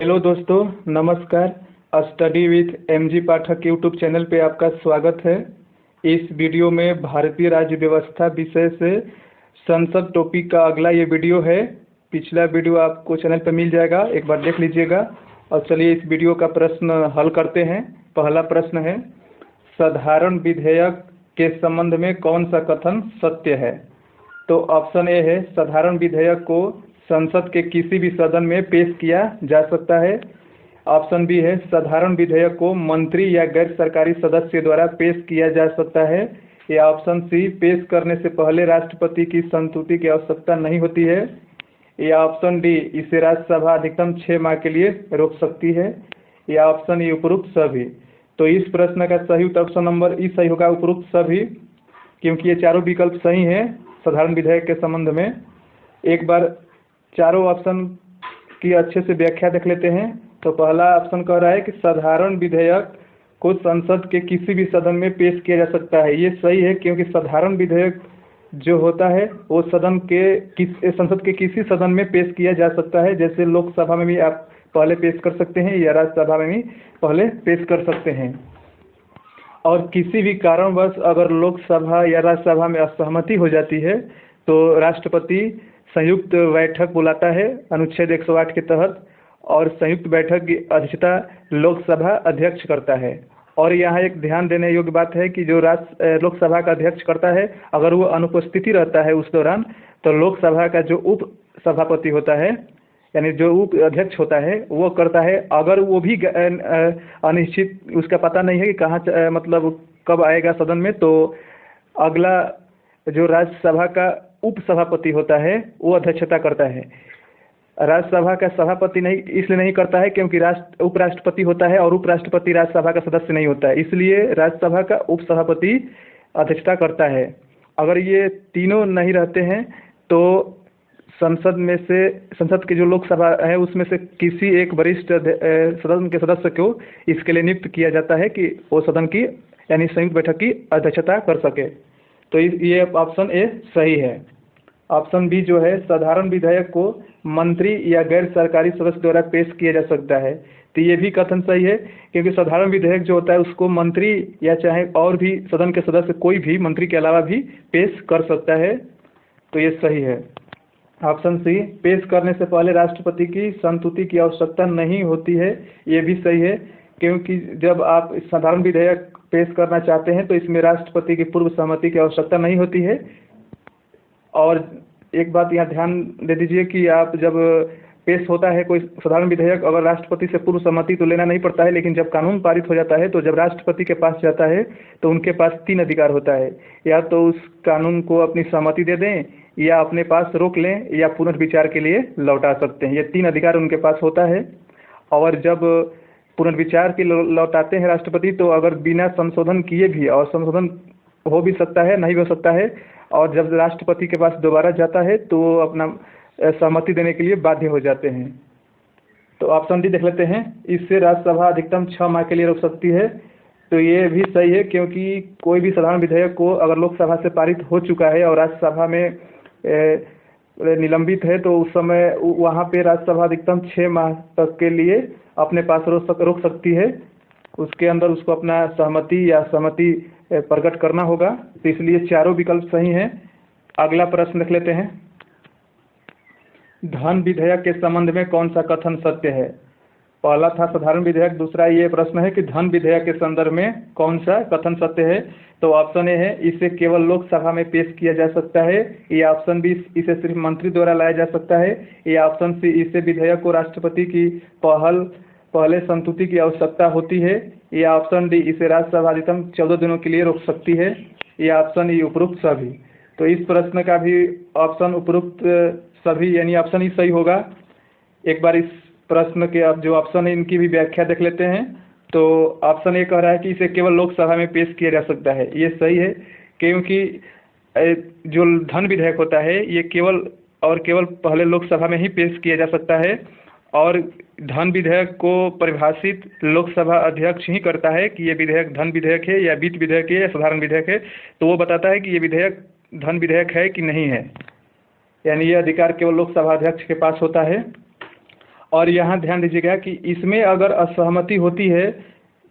Hello दोस्तों, नमस्कार। Study with MG Pathak YouTube channel पे आपका स्वागत है। इस वीडियो में भारतीय राज्य व्यवस्था विषय से संसद टॉपिक का अगला ये वीडियो है। पिछला वीडियो आपको चैनल पर मिल जाएगा, एक बार देख लीजिएगा। और चलिए इस वीडियो का प्रश्न हल करते हैं। पहला प्रश्न है, साधारण विधेयक के संबंध में कौन सा कथन सत्य है? तो ऑप्शन ए है, साधारण विधेयक को संसद के किसी भी सदन में पेश किया जा सकता है। ऑप्शन बी है, साधारण विधेयक को मंत्री या गैर सरकारी सदस्य द्वारा पेश किया जा सकता है। या ऑप्शन सी, पेश करने से पहले राष्ट्रपति की संस्तुति की आवश्यकता नहीं होती है। या ऑप्शन डी, इसे राज्यसभा अधिकतम 6 माह के लिए रोक सकती है। या ऑप्शन ई, उपरोक्त सभी। तो इस प्रश्न का सही उत्तर ऑप्शन नंबर ई सही होगा, उपरोक्त सभी, क्योंकि ये चारों विकल्प सही हैं साधारण विधेयक के संबंध में। एक बार चारों ऑप्शन की अच्छे से व्याख्या देख लेते हैं। तो पहला ऑप्शन कह रहा है कि साधारण विधेयक को संसद के किसी भी सदन में पेश किया जा सकता है। ये सही है, क्योंकि साधारण विधेयक जो होता है वो संसद के किसी सदन में पेश किया जा सकता है। जैसे लोकसभा में भी आप पहले पेश कर सकते हैं या राज्यसभा में भी पहले पेश कर सकते हैं। और किसी भी कारणवश अगर लोकसभा या राज्यसभा में असहमति हो जाती है तो राष्ट्रपति संयुक्त बैठक बुलाता है अनुच्छेद 108 के तहत, और संयुक्त बैठक की अध्यक्षता लोकसभा अध्यक्ष करता है। और यहाँ एक ध्यान देने योग्य बात है कि जो लोकसभा का अध्यक्ष करता है, अगर वो अनुपस्थिति रहता है उस दौरान, तो लोकसभा का जो उप सभापति होता है, यानी जो उप अध्यक्ष होता है, वो करता है। अगर वो भी अनिश्चित, उसका पता नहीं है कि कहाँ मतलब कब आएगा सदन में, तो अगला जो राज्यसभा का उप सभापति होता है वो अध्यक्षता करता है। राज्यसभा का सभापति नहीं इसलिए नहीं करता है क्योंकि उपराष्ट्रपति होता है, और उपराष्ट्रपति राज्यसभा का सदस्य नहीं होता है, इसलिए राज्यसभा का उप सभापति अध्यक्षता करता है। अगर ये तीनों नहीं रहते हैं तो संसद की जो लोकसभा है उसमें से किसी एक वरिष्ठ सदन के सदस्य को इसके लिए नियुक्त किया जाता है कि वो सदन की यानी संयुक्त बैठक की अध्यक्षता कर सके। तो ये ऑप्शन ए सही है। ऑप्शन बी जो है, साधारण विधेयक को मंत्री या गैर सरकारी सदस्य द्वारा पेश किया जा सकता है, तो ये भी कथन सही है, क्योंकि साधारण विधेयक जो होता है उसको मंत्री या चाहे और भी सदन के सदस्य कोई भी मंत्री के अलावा भी पेश कर सकता है। तो ये सही है। ऑप्शन सी, पेश करने से पहले राष्ट्रपति की संस्तुति की आवश्यकता नहीं होती है, ये भी सही है, क्योंकि जब आप साधारण विधेयक पेश करना चाहते हैं तो इसमें राष्ट्रपति की पूर्व सहमति की आवश्यकता नहीं होती है। और एक बात यहाँ ध्यान दे दीजिए कि आप जब पेश होता है कोई साधारण विधेयक, अगर राष्ट्रपति से पूर्व सहमति तो लेना नहीं पड़ता है, लेकिन जब कानून पारित हो जाता है तो जब राष्ट्रपति के पास जाता है तो उनके पास 3 अधिकार होता है। या तो उस कानून को अपनी सहमति दे दें, या अपने पास रोक लें, या पुनर्विचार के लिए लौटा सकते हैं। ये 3 अधिकार उनके पास होता है। और जब पुनर्विचार के लौटाते हैं राष्ट्रपति, तो अगर बिना संशोधन किए भी, और संशोधन हो भी सकता है, नहीं भी हो सकता है, और जब राष्ट्रपति के पास दोबारा जाता है तो वो अपना सहमति देने के लिए बाध्य हो जाते हैं। तो ऑप्शन डी देख लेते हैं, इससे राज्यसभा अधिकतम 6 माह के लिए रोक सकती है। तो ये भी सही है, क्योंकि कोई भी साधारण विधेयक को अगर लोकसभा से पारित हो चुका है और राज्यसभा में निलंबित है, तो उस समय वहाँ पे राज्यसभा अधिकतम 6 माह तक के लिए अपने पास रोक सकती है। उसके अंदर उसको अपना सहमति या सहमति प्रकट करना होगा। तो इसलिए चारों विकल्प सही हैं। अगला प्रश्न देख लेते हैं, धन विधेयक के संबंध में कौन सा कथन सत्य है? पहला था साधारण विधेयक, दूसरा ये प्रश्न है कि धन विधेयक के संदर्भ में कौन सा कथन सत्य है? तो ऑप्शन ए है, इसे केवल लोकसभा में पेश किया जा सकता है। या ऑप्शन बी, इसे सिर्फ मंत्री द्वारा लाया जा सकता है। या ऑप्शन सी, इसे विधेयक को राष्ट्रपति की पहले संस्तुति की आवश्यकता होती है। या ऑप्शन डी, इसे राज्यसभा अधिकतम 14 दिनों के लिए रोक सकती है। या ऑप्शन ई, उपरोक्त सभी। तो इस प्रश्न का भी ऑप्शन उपरोक्त सभी यानी ऑप्शन ही सही होगा। एक बार इस प्रश्न के अब जो ऑप्शन है इनकी भी व्याख्या देख लेते हैं। तो ऑप्शन ए कह रहा है कि इसे केवल लोकसभा में पेश किया जा सकता है। ये सही है, क्योंकि जो धन विधेयक होता है ये केवल पहले लोकसभा में ही पेश किया जा सकता है, और धन विधेयक को परिभाषित लोकसभा अध्यक्ष ही करता है कि ये विधेयक धन विधेयक है या वित्त विधेयक है या साधारण विधेयक है। तो वो बताता है कि ये विधेयक धन विधेयक है कि नहीं है, यानी ये अधिकार केवल लोकसभा अध्यक्ष के पास होता है। और यहाँ ध्यान दीजिएगा कि इसमें अगर असहमति होती है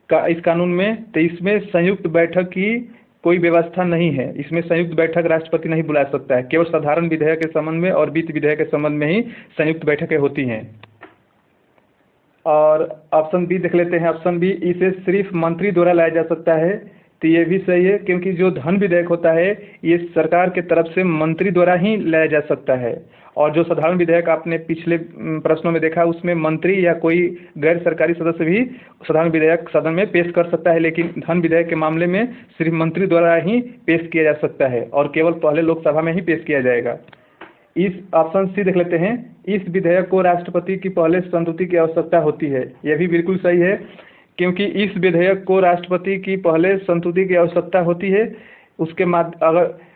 इस कानून में, तो इसमें संयुक्त बैठक की कोई व्यवस्था नहीं है। इसमें संयुक्त बैठक राष्ट्रपति नहीं बुला सकता है, केवल साधारण विधेयक के संबंध में और वित्त विधेयक के संबंध में ही संयुक्त बैठकें होती हैं। और ऑप्शन बी देख लेते हैं। ऑप्शन बी, इसे सिर्फ मंत्री द्वारा लाया जा सकता है। तो ये भी सही है, क्योंकि जो धन विधेयक होता है ये सरकार के तरफ से मंत्री द्वारा ही लाया जा सकता है। और जो साधारण विधेयक आपने पिछले प्रश्नों में देखा, उसमें मंत्री या कोई गैर सरकारी सदस्य भी साधारण विधेयक सदन में पेश कर सकता है, लेकिन धन विधेयक के मामले में सिर्फ मंत्री द्वारा ही पेश किया जा सकता है और केवल पहले लोकसभा में ही पेश किया जाएगा। इस ऑप्शन सी देख लेते हैं। इस विधेयक को राष्ट्रपति की पहले संस्तुति की आवश्यकता होती है। यह भी बिल्कुल सही है, क्योंकि इस विधेयक को राष्ट्रपति की पहले संस्तुति की आवश्यकता होती है।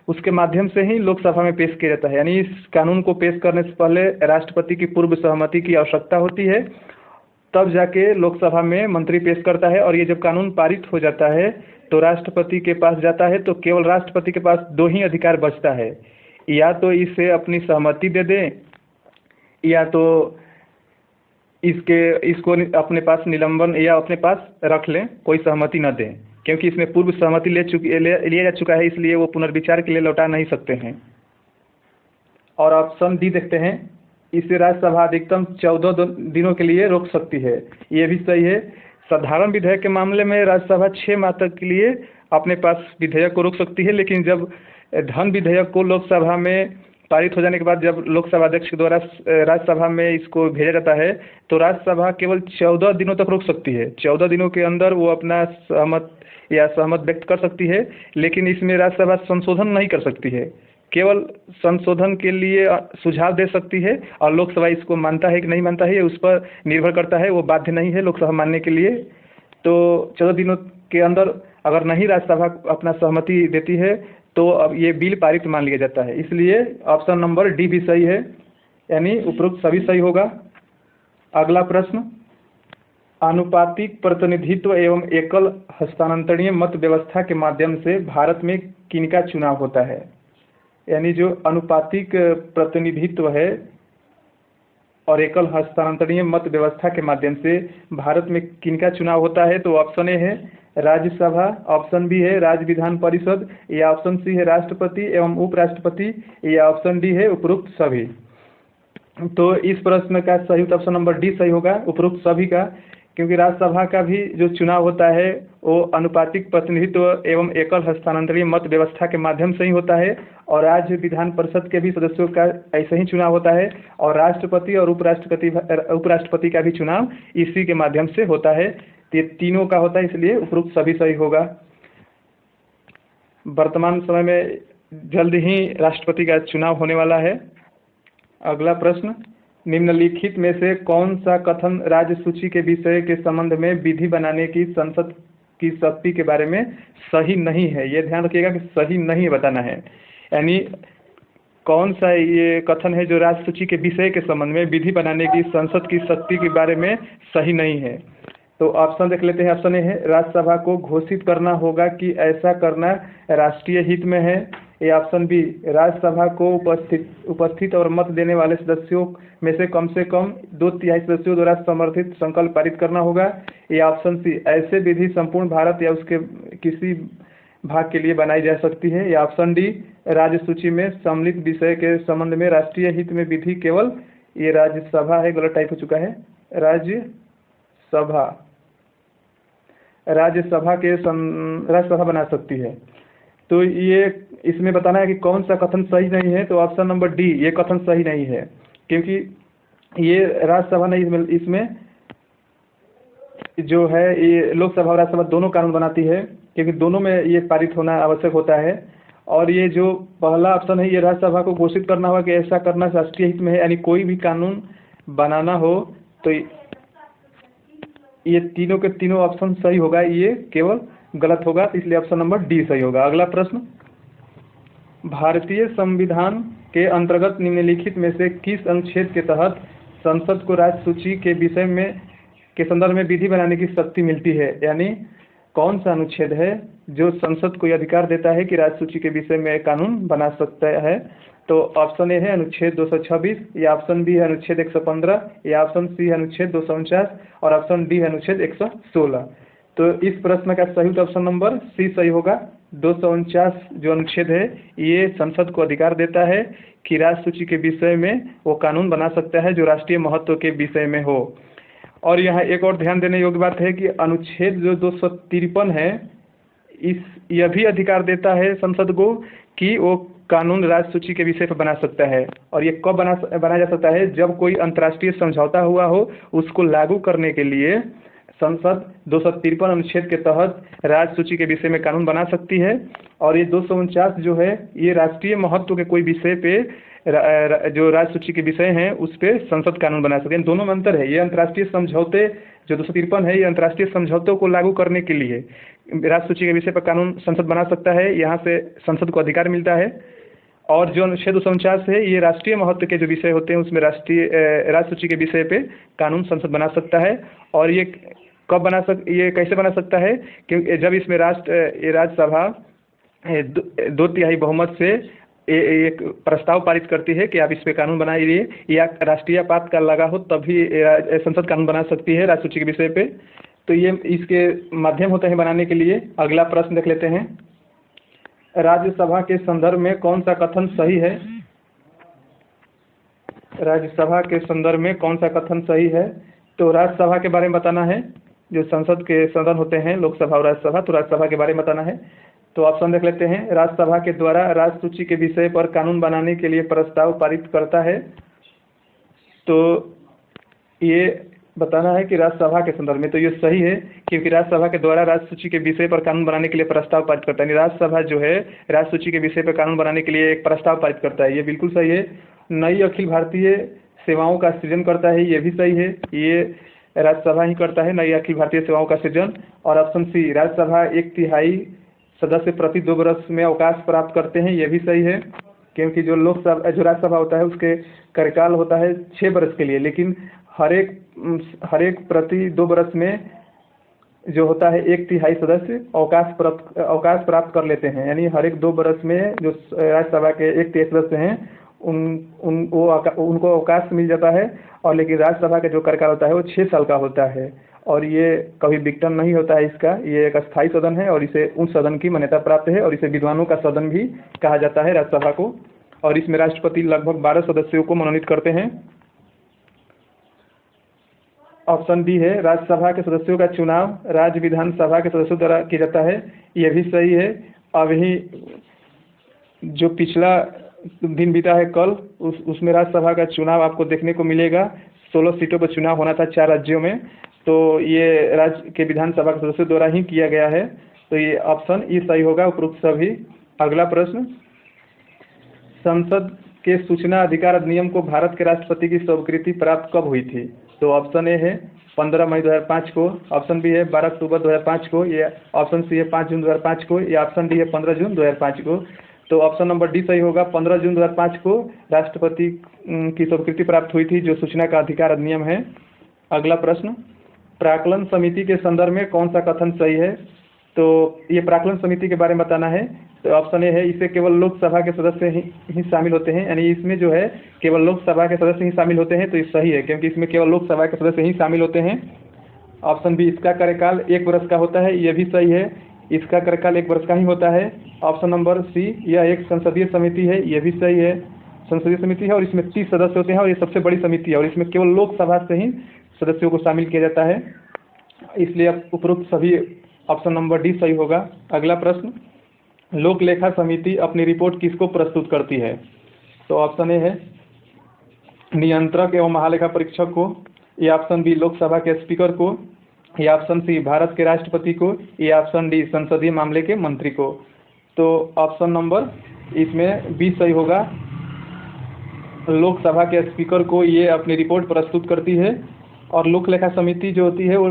उसके माध्यम से ही लोकसभा में पेश किया जाता है। यानी इस कानून को पेश करने से पहले राष्ट्रपति की पूर्व सहमति की आवश्यकता होती है, तब जाके लोकसभा में मंत्री पेश करता है। और ये जब कानून पारित हो जाता है तो राष्ट्रपति के पास जाता है, तो केवल राष्ट्रपति के पास दो ही अधिकार बचता है, या तो इसे अपनी सहमति दे दें, या तो इसको अपने पास निलंबन या अपने पास रख लें, कोई सहमति न दें, क्योंकि इसमें पूर्व सहमति लिया जा चुका है, इसलिए वो पुनर्विचार के लिए लौटा नहीं सकते हैं। और ऑप्शन डी देखते हैं। इसे राज्यसभा अधिकतम 14 दिनों के लिए रोक सकती है। ये भी सही है। साधारण विधेयक के मामले में राज्यसभा 6 माह तक के लिए अपने पास विधेयक को रोक सकती है, लेकिन जब धन विधेयक को लोकसभा में पारित हो जाने के बाद जब लोकसभा अध्यक्ष के द्वारा राज्यसभा में इसको भेजा जाता है, तो राज्यसभा केवल 14 दिनों तक रोक सकती है। 14 दिनों के अंदर वो अपना सहमत व्यक्त कर सकती है, लेकिन इसमें राज्यसभा संशोधन नहीं कर सकती है। केवल संशोधन के लिए सुझाव दे सकती है, और लोकसभा इसको मानता है कि नहीं मानता है, उस पर निर्भर करता है। वो बाध्य नहीं है लोकसभा मानने के लिए। तो 14 दिनों के अंदर अगर नहीं राज्यसभा अपना सहमति देती है, तो अब ये बिल पारित मान लिया जाता है। इसलिए ऑप्शन नंबर डी भी सही है, यानी उपरोक्त सभी सही होगा। अगला प्रश्न, आनुपातिक प्रतिनिधित्व एवं एकल हस्तांतरणीय मत व्यवस्था के माध्यम से भारत में किनका चुनाव होता है? यानी जो अनुपातिक प्रतिनिधित्व है और एकल हस्तांतरणीय मत व्यवस्था के माध्यम से भारत में किनका चुनाव होता है? तो ऑप्शन ए है राज्यसभा, ऑप्शन बी है राज्य विधान परिषद, या ऑप्शन सी है राष्ट्रपति एवं उपराष्ट्रपति, या ऑप्शन डी है उपरोक्त सभी। तो इस प्रश्न का सही ऑप्शन नंबर डी सही होगा, उपरोक्त सभी का, क्योंकि राज्यसभा का भी जो चुनाव होता है वो अनुपातिक प्रतिनिधित्व एवं एकल हस्तांतरणीय मत व्यवस्था के माध्यम से ही होता है, और राज्य विधान परिषद के भी सदस्यों का ऐसे ही चुनाव होता है, और राष्ट्रपति और उपराष्ट्रपति का भी चुनाव इसी के माध्यम से होता है। ये तीनों का होता है, इसलिए उपरोक्त सभी सही होगा। वर्तमान समय में जल्द ही राष्ट्रपति का चुनाव होने वाला है। अगला प्रश्न, निम्नलिखित में से कौन सा कथन राज्य सूची के विषय के संबंध में विधि बनाने की संसद की शक्ति के बारे में सही नहीं है? ये ध्यान रखिएगा कि सही नहीं बताना है। यानी कौन सा ये कथन है जो राज्य सूची के विषय के संबंध में विधि बनाने की संसद की शक्ति के बारे में सही नहीं है? तो ऑप्शन देख लेते हैं। ऑप्शन ए है राज्यसभा को घोषित करना होगा कि ऐसा करना राष्ट्रीय हित में है, या ऑप्शन बी राज्यसभा को उपस्थित और मत देने वाले सदस्यों में से कम 2/3 सदस्यों द्वारा समर्थित संकल्प पारित करना होगा, या ऑप्शन सी ऐसे विधि संपूर्ण भारत या उसके किसी भाग के लिए बनाई जा सकती है, या ऑप्शन डी राज्य सूची में सम्मिलित विषय के संबंध में राष्ट्रीय हित में विधि केवल ये राज्यसभा है, गलत टाइप हो चुका है, राज्यसभा बना सकती है। तो ये इसमें बताना है कि कौन सा कथन सही नहीं है। तो ऑप्शन नंबर डी ये कथन सही नहीं है, क्योंकि ये राज्यसभा नहीं, इसमें जो है ये लोकसभा और राज्यसभा दोनों कानून बनाती है, क्योंकि दोनों में ये पारित होना आवश्यक होता है। और ये जो पहला ऑप्शन है ये राज्यसभा को घोषित करना होगा कि ऐसा करना राष्ट्रीय हित में है, यानी कोई भी कानून बनाना हो तो ये तीनों के तीनों ऑप्शन सही होगा, ये केवल गलत होगा, इसलिए ऑप्शन नंबर डी सही होगा। अगला प्रश्न, भारतीय संविधान के अंतर्गत निम्नलिखित में से किस अनुच्छेद के तहत संसद को राज्य सूची के विषय में के संदर्भ में विधि बनाने की शक्ति मिलती है? यानी कौन सा अनुच्छेद है जो संसद को यह अधिकार देता है कि राज्य सूची के विषय में कानून बना सकता है? तो ऑप्शन ए है अनुच्छेद 226, या ऑप्शन बी है अनुच्छेद 115, या ऑप्शन सी है अनुच्छेद 249 और ऑप्शन डी है अनुच्छेद 116। तो इस प्रश्न का सही ऑप्शन नंबर सी सही होगा। 249 जो अनुच्छेद है ये संसद को अधिकार देता है कि राज्य सूची के विषय में वो कानून बना सकता है जो राष्ट्रीय महत्व के विषय में हो। और यहाँ एक और ध्यान देने योग्य बात है कि अनुच्छेद जो 253 है यह भी अधिकार देता है संसद को कि वो कानून राज्य सूची के विषय पर बना सकता है। और ये कब बनाया जा सकता है? जब कोई अंतर्राष्ट्रीय समझौता हुआ हो, उसको लागू करने के लिए संसद 253 अनुच्छेद के तहत राज्य सूची के विषय में कानून बना सकती है। और ये 249 जो है ये राष्ट्रीय महत्व के कोई विषय पे जो राज्य सूची के विषय हैं उस पर संसद कानून बना सकते हैं। दोनों में अंतर है। ये अंतर्राष्ट्रीय समझौते जो 253 है ये अंतर्राष्ट्रीय समझौतों को लागू करने के लिए राज्य सूची के विषय पर कानून संसद बना सकता है, यहाँ से संसद को अधिकार मिलता है। और जो अनुच्छेद 249 है ये राष्ट्रीय महत्व के जो विषय होते हैं उसमें राज्य सूची के विषय पे कानून संसद बना सकता है। और ये ये कैसे बना सकता है? क्योंकि जब इसमें राज्यसभा 2/3 बहुमत से एक प्रस्ताव पारित करती है कि आप इस पे कानून बनाइए, या राष्ट्रीय आपात काल लगा हो तभी संसद कानून बना सकती है राज्य सूची के विषय पे। तो ये इसके माध्यम होते हैं बनाने के लिए। अगला प्रश्न देख लेते हैं। राज्यसभा के संदर्भ में कौन सा कथन सही है? राज्यसभा के संदर्भ में कौन सा कथन सही है? तो राज्यसभा के बारे में बताना है। जो संसद के सदन होते हैं लोकसभा और राज्यसभा, तो राज्यसभा के बारे में बताना है। तो ऑप्शन देख लेते हैं। राज्यसभा के द्वारा राज्य सूची के विषय पर कानून बनाने के लिए प्रस्ताव पारित करता है। तो ये बताना है कि राज्यसभा के संदर्भ में, तो ये सही है क्योंकि राज्यसभा के द्वारा राज्य सूची के विषय पर कानून बनाने के लिए प्रस्ताव पारित करता है। राज्यसभा जो है राज्य सूची के विषय पर कानून बनाने के लिए एक प्रस्ताव पारित करता है, ये बिल्कुल सही है। नई अखिल भारतीय सेवाओं का सृजन करता है, ये भी सही है, ये राज्यसभा ही करता है नई अखिल भारतीय सेवाओं का सृजन। और ऑप्शन सी राज्यसभा 1/3 सदस्य प्रति 2 वर्ष में अवकाश प्राप्त करते हैं, ये भी सही है क्योंकि जो राज्यसभा होता है उसके कार्यकाल होता है 6 वर्ष के लिए, लेकिन हर एक प्रति 2 वर्ष में जो होता है 1/3 सदस्य अवकाश प्राप्त कर लेते हैं। यानी हर एक 2 वर्ष में जो राज्यसभा के 1/3 सदस्य हैं उनको अवकाश मिल जाता है। और लेकिन राज्यसभा का जो कार्यकाल होता है वो 6 साल का होता है और ये कभी विघटन नहीं होता है इसका। ये एक अस्थायी सदन है और इसे उच्च सदन की मान्यता प्राप्त है और इसे विद्वानों का सदन भी कहा जाता है राज्यसभा को। और इसमें राष्ट्रपति लगभग 12 सदस्यों को मनोनीत करते हैं। ऑप्शन डी है राज्यसभा के सदस्यों का चुनाव राज्य विधानसभा के सदस्यों द्वारा किया जाता है, यह भी सही है। अभी जो पिछला दिन बीता है कल उसमें राज्यसभा का चुनाव आपको देखने को मिलेगा। 16 सीटों पर चुनाव होना था 4 राज्यों में, तो ये राज्य के विधानसभा के सदस्यों द्वारा ही किया गया है। तो ये ऑप्शन ई सही होगा उपरोक्त सभी। अगला प्रश्न, संसद के सूचना अधिकार अधिनियम को भारत के राष्ट्रपति की स्वीकृति प्राप्त कब हुई थी? तो ऑप्शन ए है 15 मई 2005 को, ऑप्शन बी है 12 अक्टूबर 2005 को, या ऑप्शन सी है 5 जून 2005 को, या ऑप्शन डी है 15 जून 2005 को। तो ऑप्शन नंबर डी सही होगा। 15 जून 2005 को राष्ट्रपति की स्वीकृति प्राप्त हुई थी जो सूचना का अधिकार अधिनियम है। अगला प्रश्न, प्राक्कलन समिति के संदर्भ में कौन सा कथन सही है? तो ये प्राक्कलन समिति के बारे में बताना है। तो ऑप्शन ए है इसे केवल लोकसभा के सदस्य ही शामिल होते हैं, यानी इसमें जो है केवल लोकसभा के सदस्य ही शामिल होते हैं, तो ये सही है क्योंकि इसमें केवल लोकसभा के सदस्य ही शामिल होते हैं। ऑप्शन बी इसका कार्यकाल 1 वर्ष का होता है, यह भी सही है, इसका कार्यकाल 1 वर्ष का ही होता है। ऑप्शन नंबर सी यह एक संसदीय समिति है, यह भी सही है, संसदीय समिति है और इसमें 30 सदस्य होते हैं और ये सबसे बड़ी समिति है और इसमें केवल लोकसभा से ही सदस्यों को शामिल किया जाता है, इसलिए उपरोक्त सभी ऑप्शन नंबर डी सही होगा। अगला प्रश्न, लोक लेखा समिति अपनी रिपोर्ट किसको प्रस्तुत करती है? तो ऑप्शन ए है नियंत्रक एवं महालेखा परीक्षक को, या ऑप्शन बी लोकसभा के स्पीकर को, या ऑप्शन सी भारत के राष्ट्रपति को, या ऑप्शन डी संसदीय मामले के मंत्री को। तो ऑप्शन नंबर इसमें बी सही होगा। लोकसभा के स्पीकर को ये अपनी रिपोर्ट प्रस्तुत करती है और लोक लेखा समिति जो होती है वो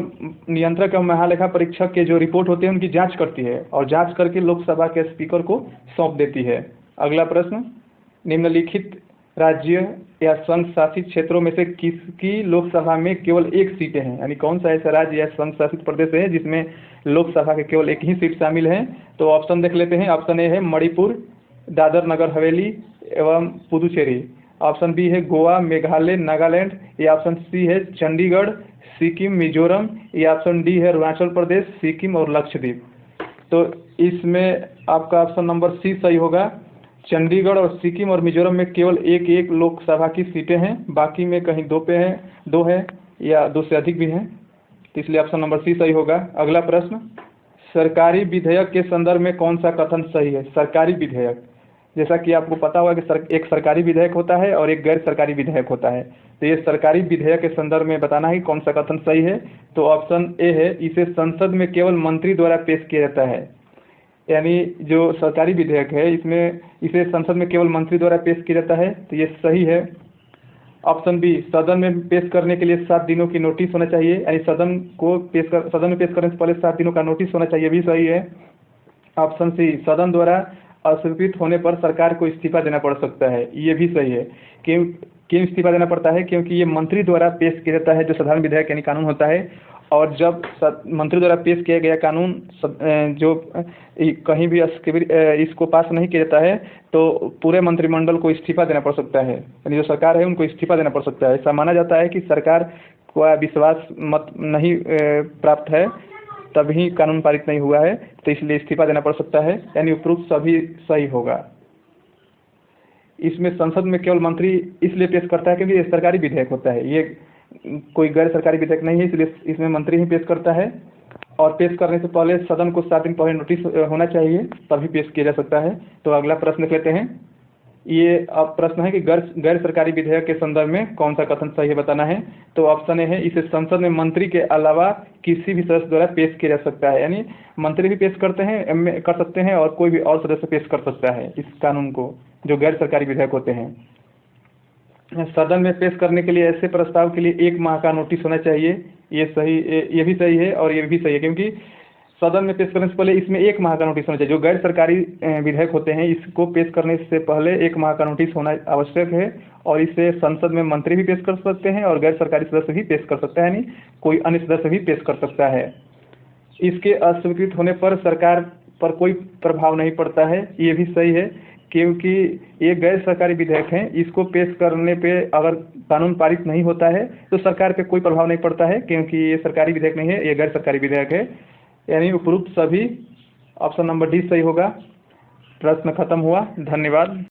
नियंत्रक एवं महालेखा परीक्षक के जो रिपोर्ट होते हैं उनकी जांच करती है और जांच करके लोकसभा के स्पीकर को सौंप देती है। अगला प्रश्न, निम्नलिखित राज्य या संघ शासित क्षेत्रों में से किसकी लोकसभा में केवल 1 सीटें हैं? यानी कौन सा ऐसा राज्य या संघ शासित प्रदेश है जिसमें लोकसभा के केवल 1 ही सीट शामिल है? तो ऑप्शन देख लेते हैं। ऑप्शन ए है मणिपुर, दादर नगर हवेली, एवं पुदुचेरी। ऑप्शन बी है गोवा, मेघालय, नागालैंड। या ऑप्शन सी है चंडीगढ़, सिक्किम, मिजोरम। या ऑप्शन डी है अरुणाचल प्रदेश, सिक्किम और लक्षद्वीप। तो इसमें आपका ऑप्शन नंबर सी सही होगा। चंडीगढ़ और सिक्किम और मिजोरम में केवल एक एक लोकसभा की सीटें हैं, बाकी में कहीं दो है या दो से अधिक भी हैं, तो इसलिए ऑप्शन नंबर सी सही होगा। अगला प्रश्न, सरकारी विधेयक के संदर्भ में कौन सा कथन सही है? सरकारी विधेयक, जैसा कि आपको पता होगा कि एक सरकारी विधेयक होता है और एक गैर सरकारी विधेयक होता है। तो ये सरकारी विधेयक के संदर्भ में बताना है कौन सा कथन सही है। तो ऑप्शन ए है, इसे संसद में केवल मंत्री द्वारा पेश किया जाता है। यानी जो सरकारी विधेयक है इसमें इसे संसद में केवल मंत्री द्वारा पेश किया जाता है, तो ये सही है। ऑप्शन बी, सदन में पेश करने के लिए 7 दिनों की नोटिस होना चाहिए, यानी सदन में पेश करने से पहले 7 दिनों का नोटिस होना चाहिए, भी सही है। ऑप्शन सी, सदन द्वारा अस्वीकृत होने पर सरकार को इस्तीफा देना पड़ सकता है, ये भी सही है। क्यों इस्तीफा देना पड़ता है? क्योंकि ये मंत्री द्वारा पेश किया जाता है, जो साधारण विधेयक यानी कानून होता है। और जब मंत्री द्वारा पेश किया गया कानून जो कहीं भी इसको पास नहीं किया जाता है, तो पूरे मंत्रिमंडल को इस्तीफा देना पड़ सकता है, यानी जो सरकार है उनको इस्तीफा देना पड़ सकता है। ऐसा माना जाता है कि सरकार को विश्वास मत नहीं प्राप्त है, तभी कानून पारित नहीं हुआ है, तो इसलिए इस्तीफा देना पड़ सकता है, यानी उपरोक्त सभी सही होगा। इसमें संसद में केवल मंत्री इसलिए पेश करता है क्योंकि ये सरकारी विधेयक होता है, ये कोई गैर सरकारी विधेयक नहीं है, इसलिए इसमें मंत्री ही पेश करता है। और पेश करने से पहले सदन को 7 दिन पहले नोटिस होना चाहिए, तभी पेश किया जा सकता है। तो अगला प्रश्न लेते हैं। ये अब प्रश्न है कि गैर सरकारी विधेयक के संदर्भ में कौन सा कथन सही है, बताना है। तो ऑप्शन ए है, इसे संसद में मंत्री के अलावा किसी भी सदस्य द्वारा पेश किया जा सकता है, यानी मंत्री भी पेश कर सकते हैं और कोई भी और सदस्य पेश कर सकता है इस कानून को, जो गैर सरकारी विधेयक होते हैं। सदन में पेश करने के लिए ऐसे प्रस्ताव के लिए 1 माह का नोटिस होना चाहिए, ये भी सही है और ये भी सही है, क्योंकि सदन में पेश करने से पहले इसमें 1 माह का नोटिस होना चाहिए। जो गैर सरकारी विधेयक होते हैं इसको पेश करने से पहले 1 माह का नोटिस होना आवश्यक है, और इसे संसद में मंत्री भी पेश कर सकते हैं और गैर सरकारी सदस्य भी पेश कर सकता है, यानी कोई अन्य सदस्य भी पेश कर सकता है। इसके अस्वीकृत होने पर सरकार पर कोई प्रभाव नहीं पड़ता है, ये भी सही है, क्योंकि ये गैर सरकारी विधेयक हैं, इसको पेश करने पे अगर कानून पारित नहीं होता है तो सरकार पे कोई प्रभाव नहीं पड़ता है, क्योंकि ये सरकारी विधेयक नहीं है, ये गैर सरकारी विधेयक है। यानी उपरोक्त सभी ऑप्शन नंबर डी सही होगा। प्रश्न खत्म हुआ, धन्यवाद।